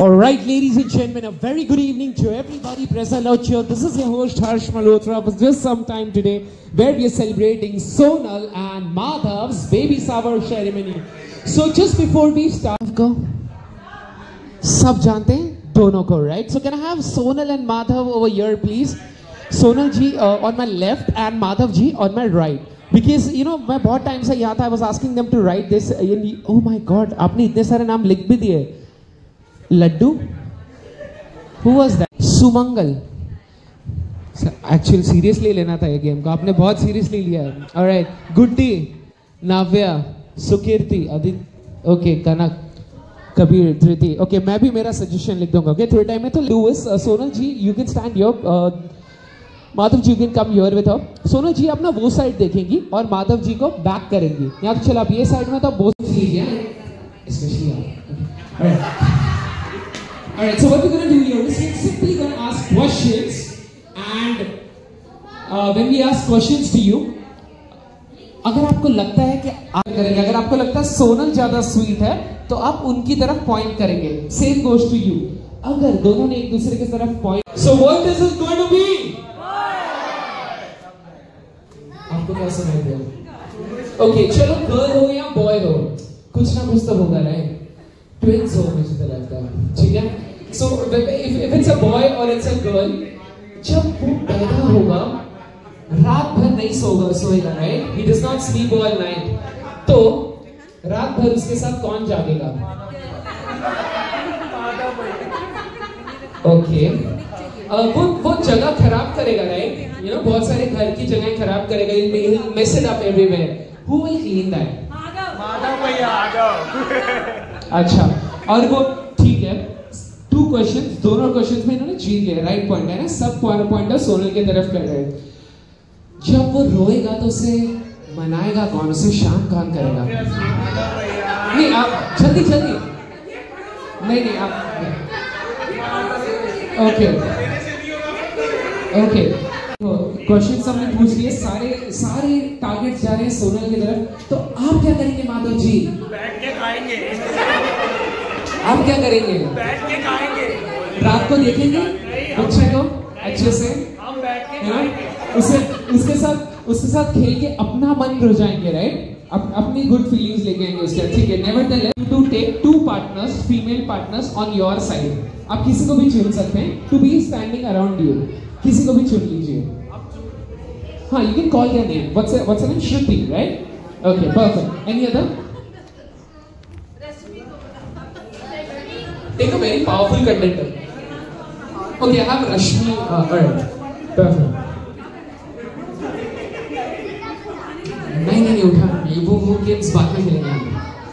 Alright, ladies and gentlemen, a very good evening to everybody present out here. This is your host Harsh Malhotra for just some time today, where we are celebrating Sonal and Madhav's baby shower ceremony. So just before we start, go. सब जानते हैं दोनों को, right? So can I have Sonal and Madhav over here, please? Sonal ji on my left and Madhav ji on my right. Because you know, मैं बहुत time से यहाँ था. I was asking them to write this. Oh my God, आपने इतने सारे नाम लिख भी दिए. Laddu? Who was that? Sumangal. Actually seriously लेना था ये गेम को. आपने बहुत seriously लिया है. Alright. Goody, Navya, Sukirti, Adit. Okay, Kanak, Kabir, Triti. Okay, मैं भी मेरा suggestion लिख दूँगा. Okay, थोड़े टाइम में तो Lewis, Sonal ji, you can stand here. Madhav ji, you can come here with her. Sonal जी आप ना वो साइड देखेंगी और माधव जी को बैक करेंगी. या तो चलो आप ये साइड में तो वो लीजिए. Especially आप. Alright. Alright, so what we're going to do here is we're simply going to ask questions, and when we ask questions to you, अगर आपको लगता है कि आप करेंगे, अगर आपको लगता है सोनल ज्यादा स्वीट है तो आप उनकी तरफ पॉइंट करेंगे. Same goes to you. अगर दोनों ने एक दूसरे की तरफ point, so what is it going to be? आपको क्या सुनाई दे? ओके, चलो गर्ल हो या बॉय हो, कुछ ना कुछ तो होगा, राइट? ट्विंस हो मुझे तो लगता है, ठीक है? So if it's a boy or it's a girl, जब वो पैदा होगा रात भर नहीं सोएगा, right? He does not sleep all night. तो रात भर उसके साथ कौन जागेगा? Okay. वो जगह खराब करेगा, right? You know, बहुत सारे घर की जगह खराब करेगा. He'll mess it up everywhere. Who will clean that? Madhav भैया. अच्छा, और वो ठीक है. टू क्वेश्चंस, दोनों क्वेश्चंस में इन्होंने जीत लिया. राइट पॉइंट है ना, सब पॉइंटर सोनल की तरफ कर रहे हैं. जब वो रोएगा तो उसे मनाएगा कौन, उसे शांत कौन करेगा? नहीं, आप जल्दी नहीं आप ओके क्वेश्चन सबने पूछ लिए. सारे टारगेट्स जा रहे हैं सोनल की तरफ. तो आप क्या करेंगे माधव जी? बैठ के खाएंगे. आप क्या करेंगे? बैठ के खाएंगे. रात को देखेंगे बच्चे को अच्छे से, हम बैठ के खाएंगे. उसके साथ खेल के अपना मन हो जाएंगे, राइट? अपनी गुड फीलिंग्स लेके आएंगे उसके. ठीक है. Nevertheless to take two partners, female partners on your side. आप किसी को भी चुन सकते हैं to be standing around you. किसी को भी चुन लीजिए. हाँ, you can call their name. What's name? Shruti, right? Okay, perfect. Any other? Take a very powerful contender. Okay, I have Rashmi. Alright, perfect. नहीं उठा. ये वो games बाद में खेलेंगे.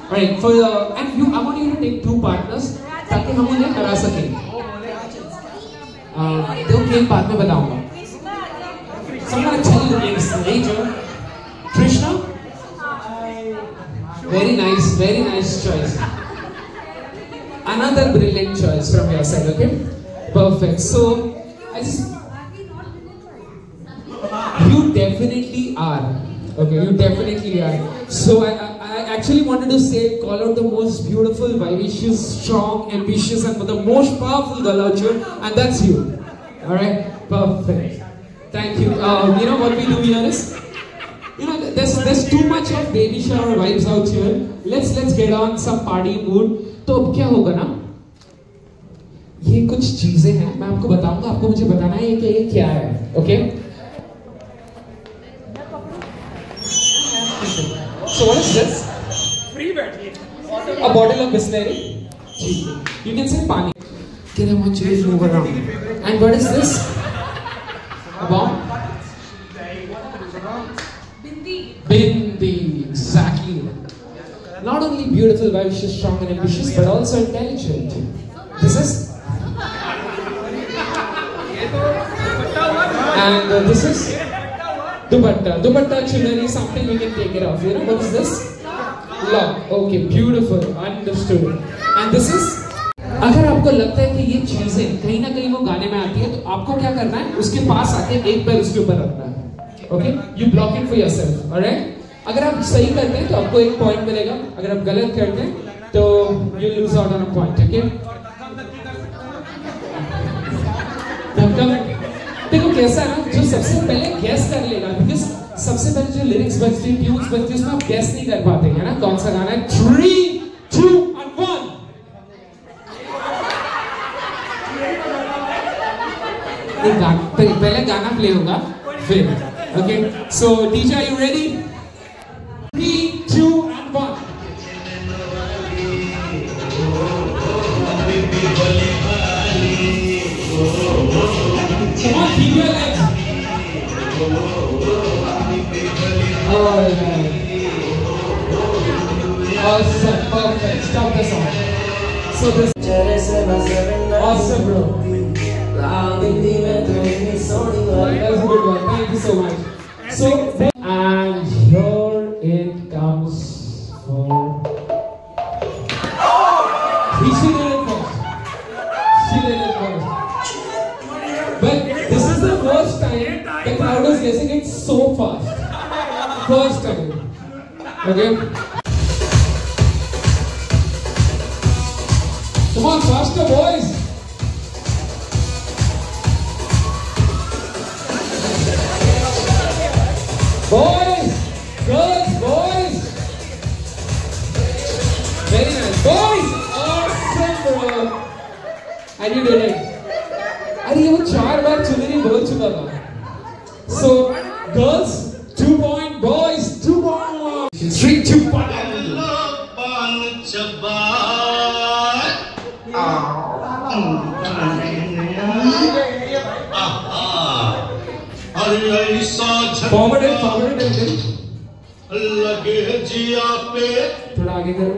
Alright, and I want you to take two partners ताकि हम उन्हें हरा सकें. दो गेम बाद में बताऊंगा. So I'm gonna tell you the games later. Krishna, very nice choice. Another brilliant choice from your side, okay? Perfect. So, you definitely are. Okay, you definitely are. So, I actually wanted to call out the most beautiful, vivacious, strong, ambitious, and the most powerful girl out here, and that's you. Alright? Perfect. Thank you. You know what we do here is, you know, there's too much of baby shower vibes out here. Let's get on some party mood. तो अब क्या होगा ना, ये कुछ चीजें हैं, मैं आपको बताऊंगा, आपको मुझे बताना है कि ये क्या है. Okay? So what is this? Free बैठिए. A bottle of Bisleri. You can say पानी. Can I want you to move around? And what is this? A bomb? Bindi. Exactly. Not only beautiful, vivacious, strong and ambitious, but also intelligent. This is? And this is? Dupatta. Dupatta chunari, something you can take it off. You know, what is this? Lock. Okay, beautiful. Understood. And this is? अगर आपको लगता है कि ये चीजें कहीं ना कहीं वो गाने में आती है, तो आपको क्या करना है? उसके पास आके एक पैर उसके ऊपर रखना है. Okay? You block it for yourself. Alright? अगर आप सही करते हैं तो आपको एक पॉइंट मिलेगा. अगर आप गलत करते हैं तो you lose out on a point. Okay? देखो कैसा है ना, जो सबसे पहले गैस कर लेगा, बिकॉज सबसे पहले जो लिरिक्स बजती है, ट्यून्स बजती है, उसमें आप गैस नहीं कर पाते हैं ना कौन सा गाना है। 3, 2 and 1। पहले गाना प्ले होगा फिर। Okay, so DJ, are you ready? 3, 2 and 1। Come on, keep your legs. Alright. Awesome, perfect. Stop the song. So this awesome, bro. That was a good one. Thank you so much. So and here it comes for. She did it first. She did it first. But this is the first time the crowd is guessing it so fast. First time. Okay? Come on, faster, boys! Boys! Girls, boys! Very nice. Boys! Awesome, bro! And you did it. अरे ये वो 4 बार चुनरी बोल चुका था। So girls 2 point, boys 2 point. 3, 2 point. Forward and then. लगे जिया पे थोड़ा आगे करो।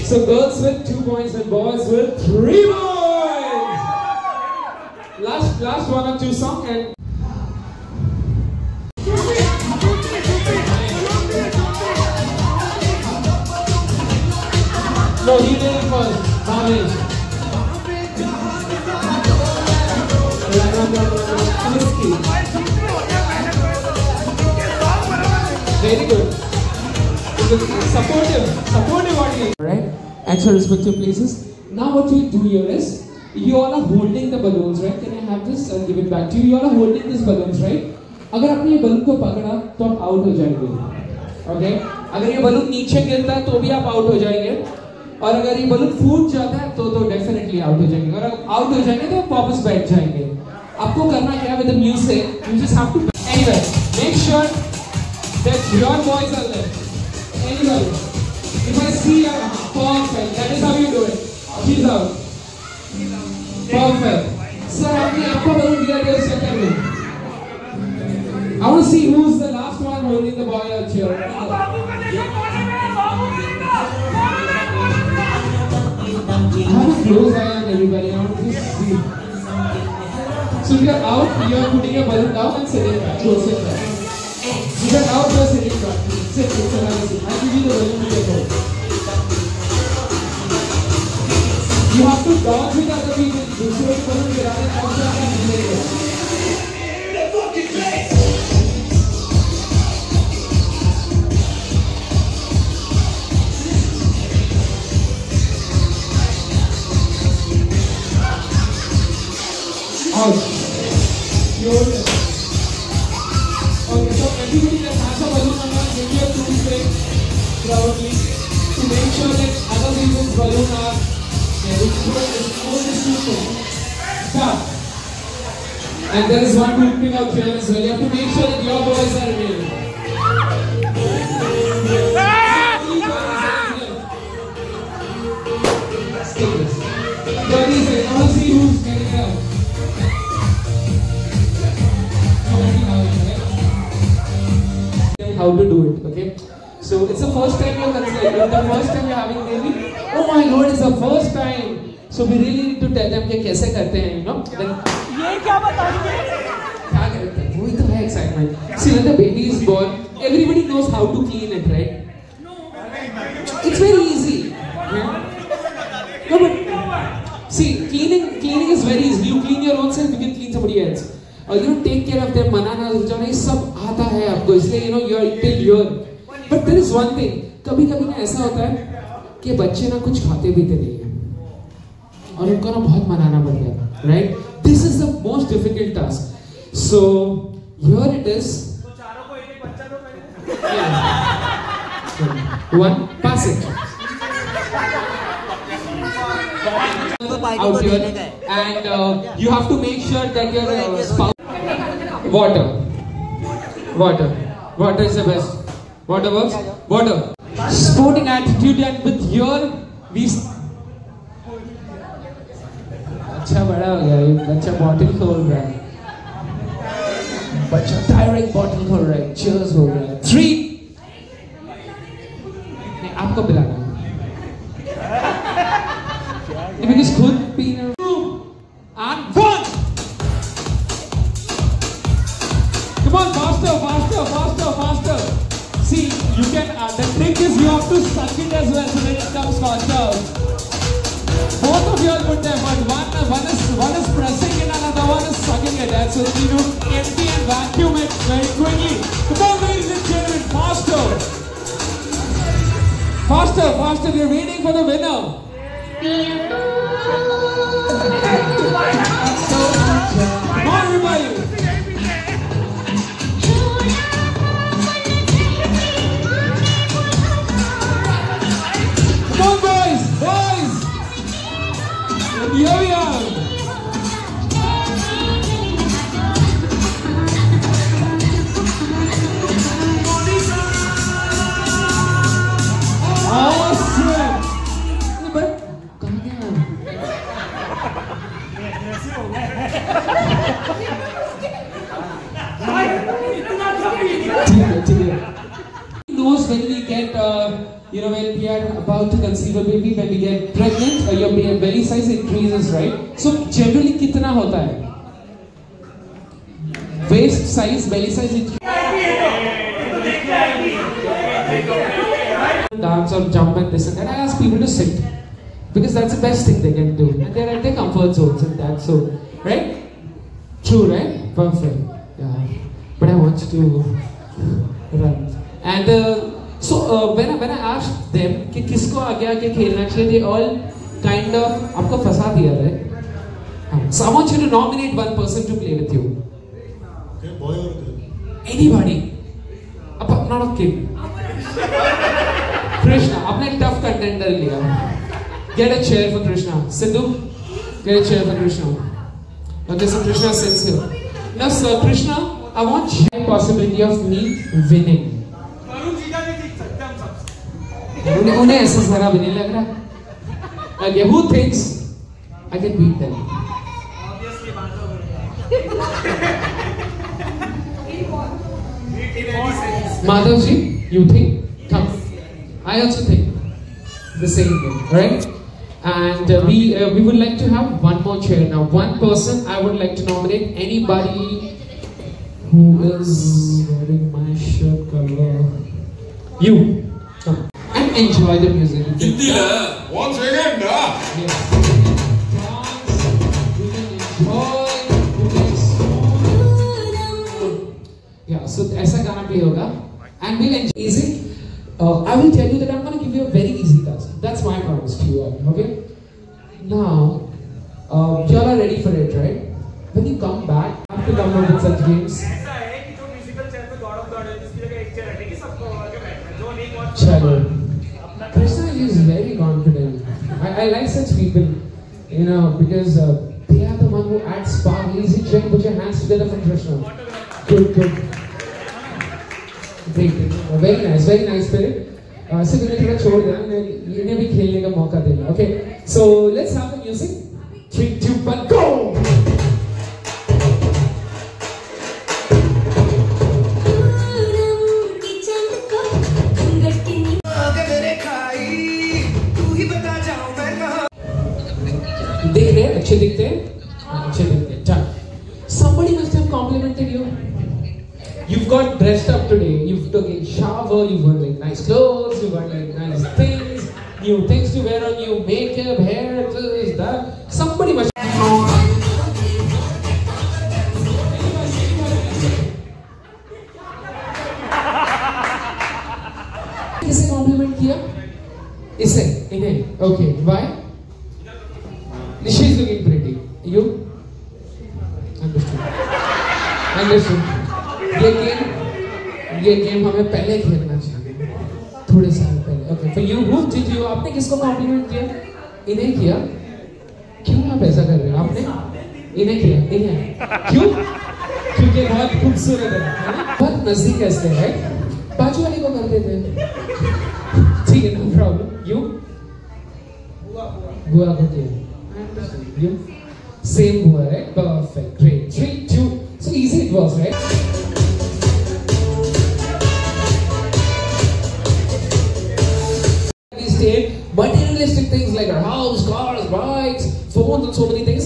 So girls with 2 points and boys with 3 points. Last 1 or 2 song and no, he did it first. Bhavesh. Very good. Supportive audience. Right? At your respective places. Now what you do here is, you all are holding the balloons, right? Can I have this? I'll give it back to you. You all are holding these balloons, right? अगर आपने ये balloon को पकड़ा तो आप out हो जाएंगे. Okay? अगर ये बलून नीचे गिरता है तो भी आप आउट हो जाएंगे. और अगर ये बलून फूट जाता है तो डेफिनेटली आउट हो जाएंगे. और आउट हो जाएंगे तो वापस बैठ जाएंगे. आपको करना क्या है with the music? You just have to. Anyway, make sure that your boys are there. Anybody? If I see a perfect, that is how you do it. She's out. Perfect. Sir, आपने आपका balloon गिरा दिया उस चक्कर में. I want to see who's the last one holding the boy out here. Have a close eye on everybody. I want to just see. So if you're out, you're putting your balloon down and sitting back. Close it back. If you're out, you're sitting back. Sit, it's another sit. I'll give you the balloon to get home. You have to dodge with other people. दूसरे को balloon गिराने का अवसर नहीं मिलेगा. Out. Okay, so everybody that has a balloon number, give me a two break proudly to make sure that other people's balloon are start. And there is one grouping out here as well. You have to make sure that your boys are real. Let's take this. 30 seconds. I want to see who's getting it out. How to do it, okay? So it's the first time you're considering, the first time you're having baby. Oh my God, it's the first time. So we really need to tell them कि कैसे करते हैं, you know? ये क्या बताएंगे? क्या करते हैं? वही तो है excitement. See, when the baby is born, everybody knows how to clean it, right? It's very easy. Yeah? No, but see, cleaning is very easy. You clean your own self, you can clean somebody else. Or you take care of them, मना ना जाना, ये सब आता है आपको, इसलिए you know you're till here. But there is one thing, कभी-कभी ना ऐसा होता है कि बच्चे ना कुछ खाते भी नहीं हैं. और उनको ना बहुत मनाना पड़ गया, right? This is the most difficult task. So here it is. तो चारों को एक बच्चा दो पहले. One, pass it. Out here, and you have to make sure that your spouse. Water is the best. Water works. Water. Sporting attitude, and with your we. अच्छा बड़ा हो गया ये बच्चा, बॉटल खोल रहा है. बच्चा डायरेक्ट बॉटल खोल रहा है. Cheers हो रहा है. 3. नहीं, आपको पिलाना है. Because खुद पीना. 2 and 1. Come on, faster. See, you can. The trick is you have to suck it as well, so that it comes faster. Both of you are good there, but one is pressing it, another one is sucking it. That's what you do. Empty and vacuum it very quickly. Come on, ladies and gentlemen, faster. We're waiting for the winner. Come on, everybody. Come on, boys. Here we are. Awesome. But कहाँ गया? ठीक है. Knows when we get, when we are about to conceive a baby, when we get pregnant, your belly size increases, right? So generally कितना होता है? Waist size, belly size increases. Dance or jump and this and that. I ask people to sit because that's the best thing they can do, and they're at their comfort zones and that. So, right? True, right? Perfect. Yeah. But I want you to run. And so when I asked them कि किसको आगे खेलना चाहिए, they all kind of आपको फंसा दिया, right? So I want you to nominate one person to play with you. Okay, boy or girl? Anybody. Not a kid. Krishna, आपने tough contender लिया. Get a chair for Krishna. Sidhu, get a chair for Krishna. Okay, so Krishna sits here. Now, sir, Krishna, I want high possibility of me winning. उन्हें ऐसा जरा भी नहीं लग रहा. Okay, who thinks I can beat them? Madhavji, you think? Come. I also think the same thing, right? And we would like to have one more chair now. One person I would like to nominate. Anybody who is wearing my shirt color? You. Come. And enjoy the music. Once again, yes. You can enjoy. Yeah, so ऐसा गाना play होगा, and we'll enjoy. Easy. I will tell you that I'm going to give you a very easy task. That's my promise to you all. Okay. Now, you all are ready for it, right? When you come back, you have to come up with such games. ऐसा है कि जो musical chair पे God of God है, जिसकी जगह एक chair हटेगी, सबको आगे बैठना है. जो नहीं पहुंच. चलो. Krishna is very confident. I like such people, because they are the one who add spark. Easy check. Put your hands together for Krishna. Good. Great. Very nice spirit. सिर्फ इन्हें थोड़ा छोड़ देना, इन्हें भी खेलने का मौका देना. Okay, so let's have the music. 3, 2, 1, go! देख रहे हैं? अच्छे दिखते हैं. Done. Somebody must have complimented you. You've got dressed up today. You've taken shower. You've got like nice clothes. You've got like nice things, new things to wear on you, makeup, hair, this, that. Somebody must. किसे compliment किया? इसे, इन्हें. Okay, why? She's looking pretty. You? Understood. ये game हमें पहले खेलना चाहिए, थोड़े साल पहले. Okay, for you, who did you? आपने किसको कॉम्प्लीमेंट किया? इन्हें किया? क्यों आप ऐसा कर रहे हो? आपने इन्हें किया? इन्हें क्यों? क्योंकि बहुत खूबसूरत है, बहुत नजदीक ऐसे है, बाजू वाले को कर देते हैं. ठीक है, no problem. You? बुआ को किया. You? Same बुआ, right? Perfect, great. 3, 2, so easy it was, right? Materialistic things like our house, cars, bikes, phones, and so many things,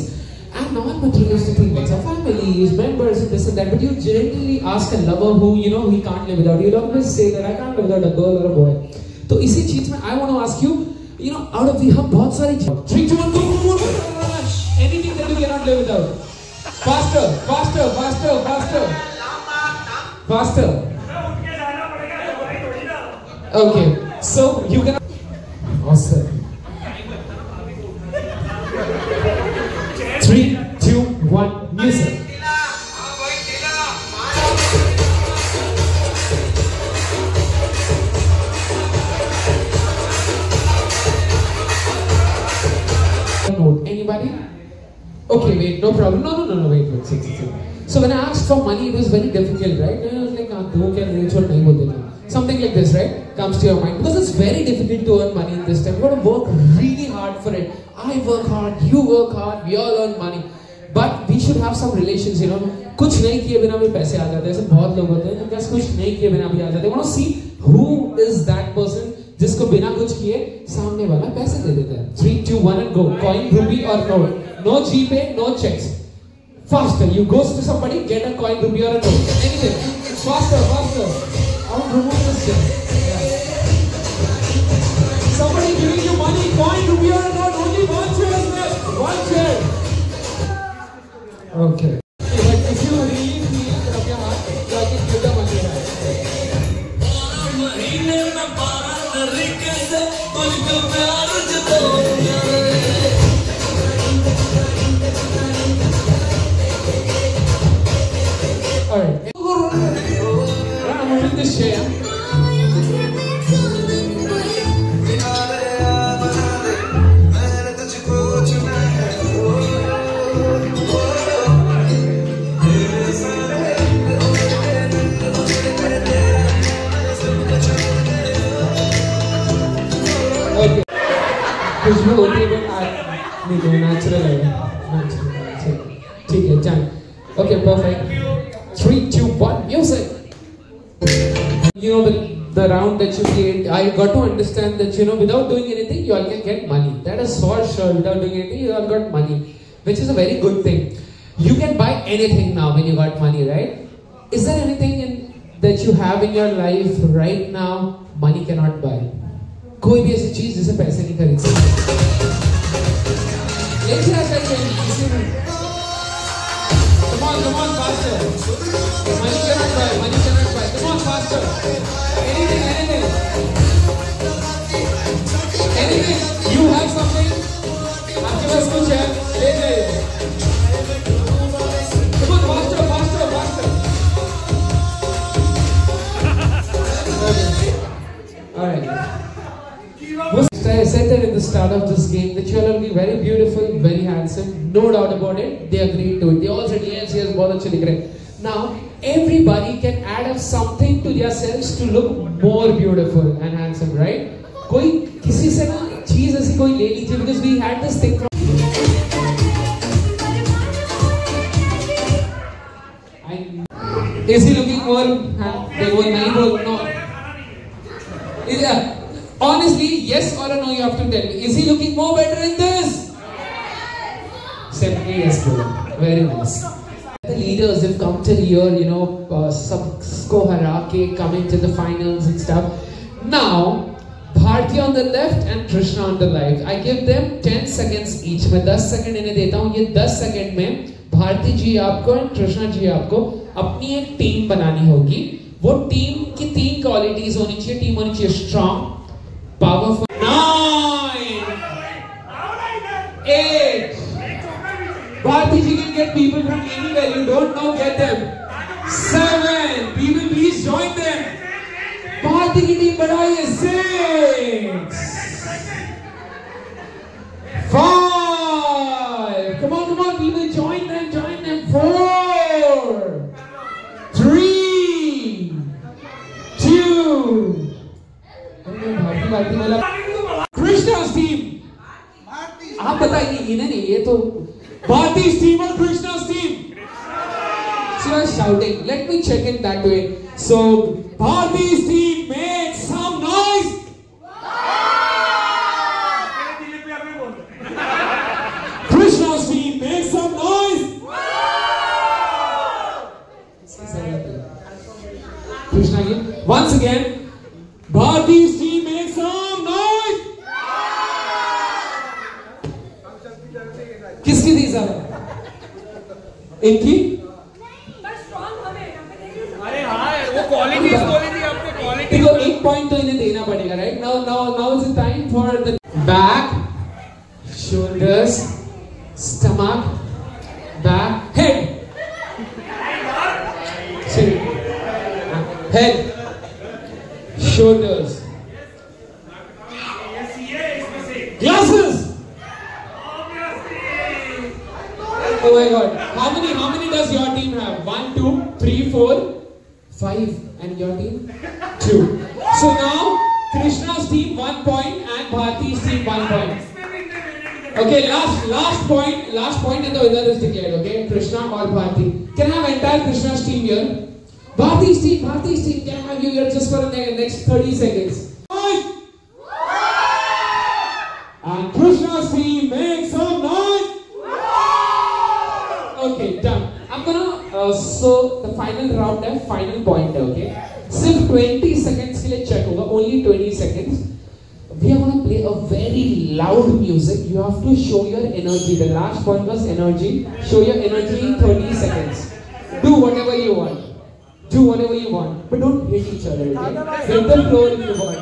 and non-materialistic things like our families, members, and this and that. But you generally ask a lover who you know he can't live without. You'll always say that I can't live without a girl or a boy. So इसी चीज में I want to ask you, you know, out of we have बहुत सारी चीज़. 3, 2, 1, go! Anything that you cannot live without. Faster, faster, faster, faster, faster. Okay, so you can. Awesome. 3, 2, 1, music. Anybody? Okay, wait, no problem. No, wait. So when I asked for money, it was very difficult, right? I was like, something like this, right? Comes to your mind. Because it's very difficult to earn money in this time. You've got to work really hard for it. I work hard, you work hard, we all earn money. But we should have some relations, you know. कुछ नहीं किए बिना भी पैसे आ जाते हैं. ऐसे बहुत लोग होते हैं बस कुछ नहीं किए बिना भी आ जाते हैं. Want to see who is that person जिसको बिना कुछ किए सामने वाला पैसे दे देता है. 3, 2, 1 and go. Coin, rupee or note. No GPay, no checks. Faster. You go to somebody, get a coin, rupee or a note. Anything. Faster. I want to remove this thing. Yeah. Somebody giving you money, coin, rupee or a note. Only one chair is left. One chair. Okay. But if you really feel it from your heart, so I can give the money back. Alright. I'm moving this chair. Okay. खुशबू होती है but नहीं natural है. ठीक है done. Okay, perfect. 3, 2, 1, music. You know the round that you played, I got to understand that you know without doing anything you all can get money. That is for sure. Without doing anything you all got money, which is a very good thing. You can buy anything now when you got money, right? Is there anything that you have in your life right now money cannot buy? कोई भी ऐसी चीज जिसे पैसे नहीं खरीद सकते. Come on, faster. Money cannot buy. Come on, faster. Anything. You have something. आपके पास कुछ है, ले जाइए. Come on, faster. Alright. I said that in the start of this game that you all will be very beautiful, very handsome, no doubt about it. They agreed to it. They all said yes, बहुत अच्छे दिख रहे. Now everybody can add up something to themselves to look more beautiful and handsome, right? कोई किसी से ना चीज ऐसी कोई ले लीजिए because we had this thing from. Is he looking more? They were नहीं बोल no. Honestly, yes or a no, you have to tell me. Is he looking more better in this? Simply yes, bro. Very nice. The leaders have come till here, you know, sabko hara ke coming to the finals and stuff. Now, Bharti on the left and Krishna on the right. I give them 10 seconds each. मैं 10 second इन्हें देता हूँ. ये 10 second में भारती जी आपको और कृष्णा जी आपको अपनी एक टीम बनानी होगी. वो टीम की 3 क्वालिटीज होनी चाहिए. टीम होनी चाहिए strong, powerful. 9, 8, get people from anywhere you don't know, get them. 7. People, please join them. Bharti ki team badhaiye. 6. 5. Come on, people, join them. 4. 3. 2. Krishna's team. आप बताइए इन्हें नहीं, ये तो Bharti's team or Krishna's team? So you're shouting. Let me check it that way. So Bharti's team, make some noise. Krishna's team, make some noise. Krishna again. Once again. Bharti's team, make some noise. किसकी दी ज़्यादा? इनकी? अरे हाँ, वो quality बोली थी आपने, quality. तो एक पॉइंट तो इन्हें देना पड़ेगा, right? Now is the time for the back, shoulders, stomach, back, head. Head, shoulders, glasses. Oh my God! How many does your team have? 1, 2, 3, 4, 5, and your team 2. So now Krishna's team 1 point and Bharti's team 1 point. Okay, last point, and the winner is declared. Okay, Krishna or Bharti. Can I have entire Krishna's team here? Bharti's team. Can I have you here just for the next 30 seconds? And Krishna's team, make some noise. Okay, done. I'm gonna so the final round है, final point है, okay? सिर्फ 20 seconds के लिए check होगा, only 20 seconds. We are gonna play a very loud music. You have to show your energy. The last point was energy. Show your energy in 30 seconds. Do whatever you want, but don't hit each other. Okay? Hit the floor if you want.